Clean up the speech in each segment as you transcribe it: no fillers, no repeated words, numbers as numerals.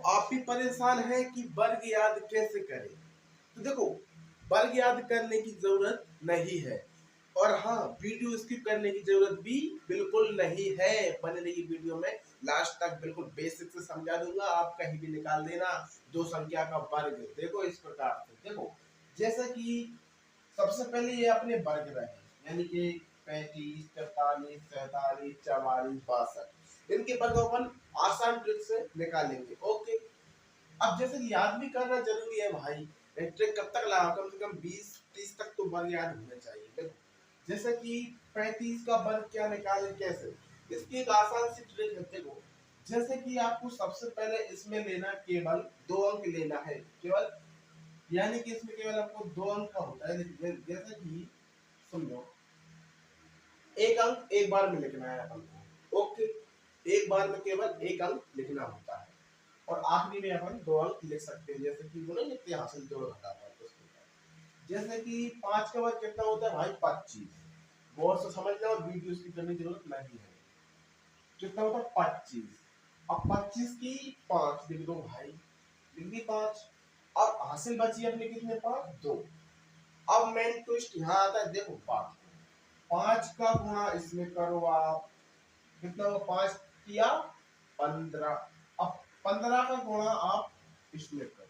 आप भी परेशान हैं कि वर्ग याद कैसे करें। तो देखो, वर्ग याद करने की जरूरत नहीं है, और हाँ, वीडियो स्किप करने की जरूरत भी बिल्कुल नहीं है। बने रहिए वीडियो में लास्ट तक, बिल्कुल बेसिक से समझा दूंगा, आप कहीं भी निकाल देना। दो संख्या का वर्ग देखो इस प्रकार से। देखो, जैसे कि सबसे पहले ये अपने वर्ग रहे, यानी कि 35, 43, 47, 44, 62, इनके वर्ग अपन आसान ट्रिक से निकालेंगे। ओके, अब जैसे कि याद भी करना जरूरी है भाई। एक ट्रिक कब तक लगा, कम से कम 20-30 तक तो वर्ग याद होना चाहिए। देखो, जैसे कि 35 का वर्ग क्या निकालें, कैसे, इसकी एक आसान सी ट्रिक है। देखो, जैसे कि आपको सबसे पहले इसमें लेना केवल 2 अंक लेना है, केवल, यानी कि इसमें केवल आपको 2 अंक का होता है। जैसे कि समझो, एक अंक एक बार में लिखना है अपन को। ओके, एक बार में केवल एक अंक लिखना होता है, और आखिरी में अपन 2 अंक लिख सकते हैं, जैसे कि वो नहीं लिखते हासिल जोड़ घटा पर। जैसे कि 5 का वर्ग कितना होता है भाई, 25। गौर से समझना और वीडियो की करने की जरूरत नहीं है। कितना होता है, 25। अब 25 की 5 लिख दो भाई, लिख दी 5। अब हासिल बची अपने कितने, 5, 2। अब मेन ट्विस्ट यहाँ आता है, देखो 5 का गुणा इसमें करो आप, कितना हुआ, 5 किया 15। अब 15 का गुणा आप इसमें करो।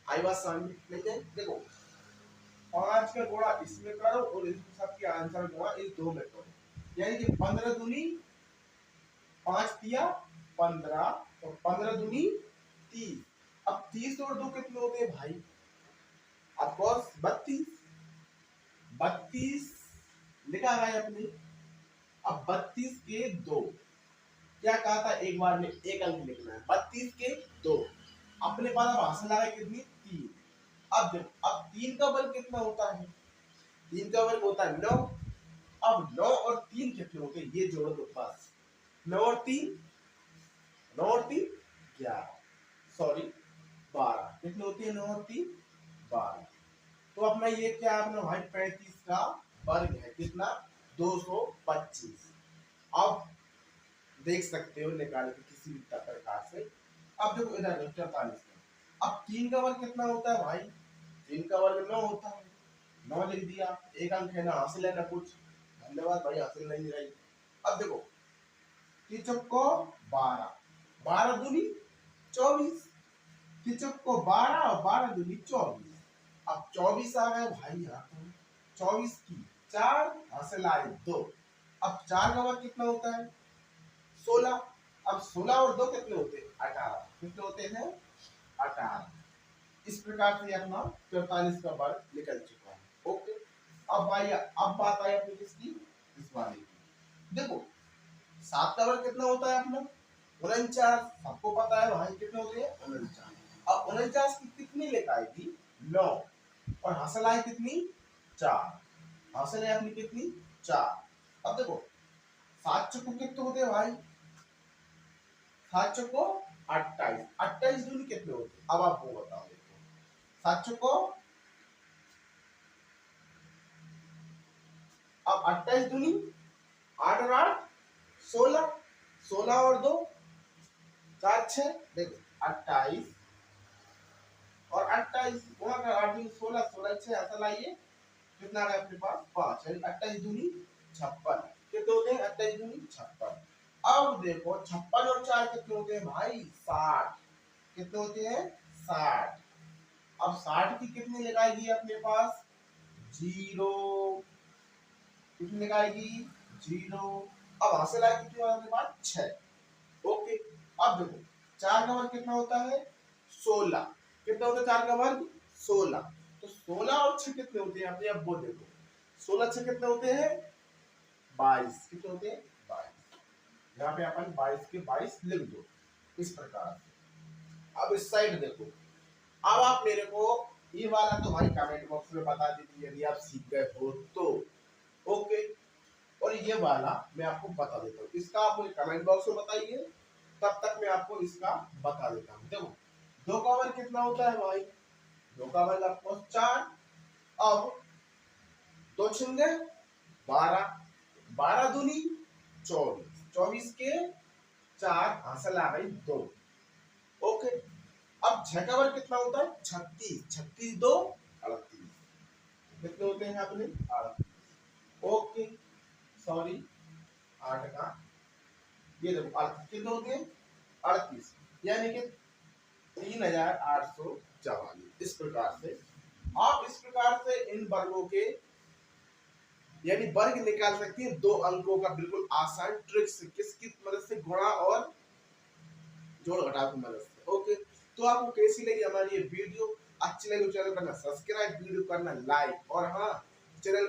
आई बात समझ में? देखो, 5 का गुणा इसमें करो और इस सबके आंसर गुणा इस 2 में करो, यानी कि 15 दूनी 5 दिया 15, और 15 दूनी 30। अब 30 और 2 कितने होते हैं भाई, ऑफकोर्स 32। 32 लिखा गया अपने। अब 32 के 2, क्या कहा था, एक बार में एक अंक लिखना है। 32 के 2 अपने पास अब हासिल आ रहा है कितनी, 3। अब 3 का वर्ग कितना होता है, 3 का वर्ग होता है 9। अब 9 और 3 कितने होते हैं, ये जोड़ दो बस। 9 और 3, 9 और 3 11, सॉरी 12। कितने होते हैं 9 और 3, 12। तो अपना ये क्या अपना भाई 35 का वर्ग है, कितना, 225। अब देख सकते हो निकाल के किसी भी प्रकार से। अब देखो इधर 44 का, अब 3 का वर्ग कितना होता है भाई, 3 का वर्ग 9 होता है। 9 लिख दिया, एक अंक है ना, हासिल है ना कुछ, धन्यवाद भाई, हासिल नहीं रही। अब देखो, 3 चौको 12, 12 दूनी 24, 3 चौको 12 और 12 दूनी 24। अब 24 आ गए भाई यहाँ तो, 24 की 4 हासिल आए 2। अब 4 का वर्ग कितना होता है, 16। अब 16 और 2 कितने होते हैं, 18। कितने होते हैं, 18। इस प्रकार से अपना 43 का वर्ग निकल चुका है। ओके, अब भाई अब बात आई अपनी किसकी, इस वाले की। देखो, 7 का वर्ग कितना होता है अपना, 49। सबको पता है भाई कितने होते हैं, 49। अब 49 की कितनी लेकर आएगी, 9, और हासिल आई कितनी, 4। हासिल है अपनी कितनी, 4। अब देखो, 7 चुको कितने होते हैं भाई, 7 चुको 28। 28 दूनी कितने होते हैं, अब आपको बताओ। देखो, 7 चुको, अब 28 दूनी 8 और 8 16, 16 और 2 4 6। देखो 28 और 28 गुणा कर 8 दूनी 16, 16 6 हासिल आइए कितना है अपने पास, 5, यानी 28 दूनी 56। कितने होते हैं, 28 दूनी 56। अब देखो 56 और 4 कितने होते हैं भाई, 60। कितने होते हैं, 60। अब 60 की कितनी लगाएगी अपने पास, 0। कितनी लगाएगी, 0। अब हासिल आए कितनी अपने पास, 6। ओके, अब देखो 4 का वर्ग कितना होता है, 16। कितना होता है 4 का वर्ग, 16। तो 16 और 6 कितने होते हैं अपने, अब वो देखो, 16 6 कितने होते हैं, 22। कितने होते हैं, 22। यहाँ पे अपन 22 के 22 लिख दो इस प्रकार से। अब इस साइड देखो, अब आप मेरे को ये वाला तो भाई कमेंट बॉक्स में बता दीजिए यदि आप सीख गए हो तो। ओके, और ये वाला मैं आपको बता देता हूँ, इसका आप मुझे कमेंट बॉक्स में बताइए, तब तक मैं आपको इसका बता देता हूँ। देखो, 2 का वर्ग कितना होता है भाई, 2 का वर्ग आपको 4। अब 2 छिंगे 12, 12 दूनी 24, 24 के 4 हासिल आ गई 2। ओके, अब झ का वर्ग कितना होता है 36, 36 दो 38, कितने होते हैं अपने 38। ओके सॉरी 8 का ये देखो 38 कितने होते हैं 38, यानी कि 3844। इस प्रकार से आप इस प्रकार से इन वर्गों के यानी वर्ग निकाल सकती हैं दो अंकों का बिल्कुल आसान ट्रिक से, किसकी मदद से, गुणा और जोड़ घटाव की मदद से। ओके, तो आपको कैसी लगी हमारी ये वीडियो? अच्छी लगी तो चैनल करना सब्सक्राइब, वीडियो करना लाइक, और हाँ चैनल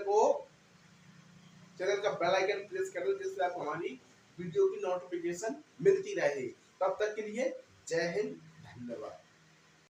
का बेल आइकन प्रेस कर दो जिससे आपको हमारी वीडियो की नोटिफिकेशन मिलती रहे। तब तक के लिए जय हिंद, धन्यवाद।